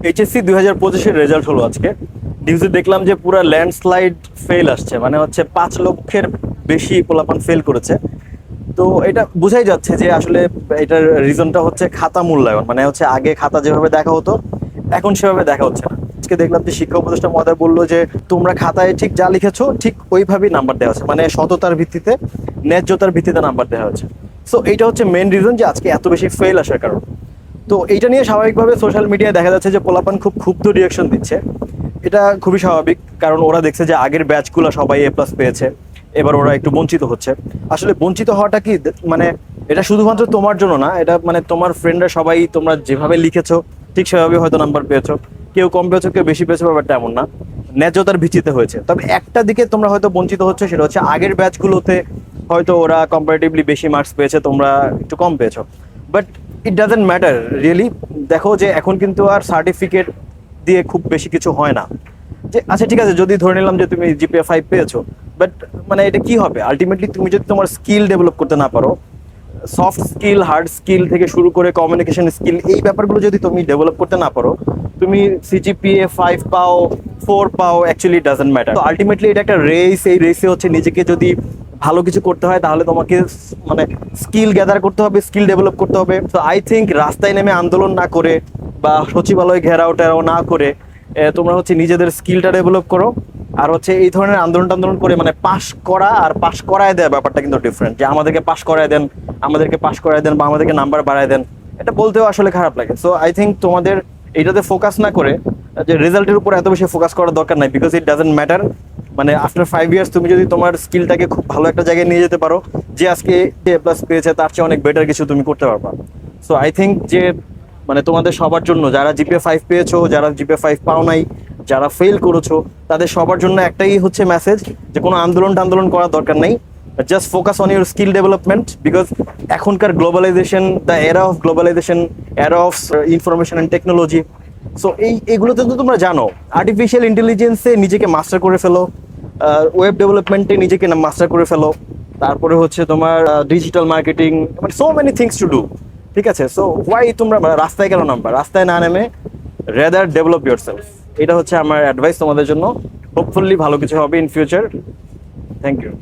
HSC 2025-এর result হলো আজকে। নিউজে দেখলাম যে পুরো ল্যান্ডস্লাইড ফেল আসছে, মানে হচ্ছে 5 লক্ষের বেশি পোলাপান ফেল করেছে। তো এটা বোঝাই যাচ্ছে যে আসলে এটার রিজনটা হচ্ছে খাতা মূল্যায়ন, মানে হচ্ছে আগে খাতা যেভাবে দেখা হতো এখন সেভাবে দেখা হচ্ছে না। আজকে দেখলাম যে শিক্ষা উপদেষ্টা মহোদয় বললো যে তোমরা খাতায় ঠিক যা লিখেছো ঠিক ওইভাবেই নাম্বার দেওয়া হচ্ছে, মানে সততার ভিত্তিতে, ন্যায্যতার ভিত্তিতে নাম্বার দেওয়া হচ্ছে। সো এইটা হচ্ছে মেন রিজন যে আজকে এত বেশি ফেল আসার কারণ। তো এইটা নিয়ে স্বাভাবিকভাবে সোশ্যাল মিডিয়ায় দেখা যাচ্ছে যে পোলাপান খুব ক্ষুব্ধ রিয়াকশন দিচ্ছে। এটা খুবই স্বাভাবিক, কারণ ওরা দেখছে যে আগের ব্যাচগুলো সবাই এ প্লাস পেয়েছে, এবার ওরা একটু বঞ্চিত হচ্ছে। আসলে বঞ্চিত হওয়াটা কি, মানে এটা শুধুমাত্র তোমার জন্য না, এটা মানে তোমার ফ্রেন্ডরা সবাই তোমরা যেভাবে লিখেছো ঠিক সেভাবে হয়তো নাম্বার পেয়েছো। কেউ কম পেয়েছো, কেউ বেশি পেয়েছো, ব্যাপারটা এমন না, ন্যায্যতার ভিত্তিতে হয়েছে। তবে একটা দিকে তোমরা হয়তো বঞ্চিত হচ্ছে, সেটা হচ্ছে আগের ব্যাচগুলোতে হয়তো ওরা কম্পারেটিভলি বেশি মার্কস পেয়েছে, তোমরা একটু কম পেয়েছো। But it doesn't matter really. দেখো যে এখন কিন্তু আর সার্টিফিকেট দিয়ে খুব বেশি কিছু হয় না। যে আচ্ছা ঠিক আছে, যদি ধরে নিলাম যে তুমি জিপিএ 5 পেয়েছো, বাট মানে এটা কি হবে আলটিমেটলি, তুমি যদি তোমার স্কিল ডেভেলপ করতে না পারো, সফট স্কিল, হার্ড স্কিল থেকে শুরু করে কমিউনিকেশন স্কিল, এই ব্যাপারগুলো যদি তুমি ডেভেলপ করতে না পারো, তুমি সিজিপিএ 5 পাও, 4 পাও, অ্যাকচুয়ালি ডাজেন্ট ম্যাটার। তো আলটিমেটলি এটা একটা রেস, এই রেসে হচ্ছে নিজেকে যদি ভালো কিছু করতে হয় তাহলে তোমাকে মানে স্কিল গ্যাদার করতে হবে, স্কিল ডেভেলপ করতে হবে। তো আই থিঙ্ক রাস্তায় নেমে আন্দোলন না করে বা সচিবালয় ঘেরাও টেরাও না করে তোমরা হচ্ছে নিজেদের স্কিলটা ডেভেলপ করো। আর হচ্ছে এই ধরনের আন্দোলন টান্দোলন করে মানে পাশ করা আর পাশ করায় দেয় ব্যাপারটা কিন্তু ডিফারেন্ট, যে আমাদেরকে পাশ করায় দেন, আমাদেরকে পাশ করায় দেন বা আমাদেরকে নাম্বার বাড়ায় দেন, এটা বলতেও আসলে খারাপ লাগে। সো আই থিঙ্ক তোমাদের এইটাতে ফোকাস না করে যে রেজাল্টের উপর এত বেশি ফোকাস করার দরকার নাই, বিকজ ইট ডাজেন্ট ম্যাটার। মানে আফটার 5 ইয়ার্স তুমি যদি তোমার স্কিলটাকে খুব ভালো একটা জায়গায় নিয়ে যেতে পারো, যে আজকে এ প্লাস পেয়েছে তার চেয়ে অনেক বেটার কিছু তুমি করতে পারবা। সো আই থিঙ্ক যে মানে তোমাদের সবার জন্য, যারা জিপিএ 5 পেয়েছো, যারা জিপিএ 5 পাও নাই, যারা ফেল করেছো, তাদের সবার জন্য একটাই হচ্ছে মেসেজ, যে কোনো আন্দোলন টান্দোলন করার দরকার নেই। Just focus on your skill development, because এখনকার globalisation, the era of globalisation, era of information and technology. So এইগুলোতে তো তোমরা জানো, আর্টিফিশিয়াল ইন্টেলিজেন্সে নিজেকে মাস্টার করে ফেলো, ওয়েব ডেভেলপমেন্টে নিজেকে মাস্টার করে ফেলো, তারপরে হচ্ছে তোমার ডিজিটাল মার্কেটিং, মানে so many things to do. ঠিক আছে, সো হোয়াই তোমরা রাস্তায় কেন নামবা, রাস্তায় না নেমে রেদার ডেভেলপ ইউর সেলফ। এটা হচ্ছে আমার অ্যাডভাইস তোমাদের জন্য। হোপফুলি ভালো কিছু হবে ইন ফিউচার। Thank you.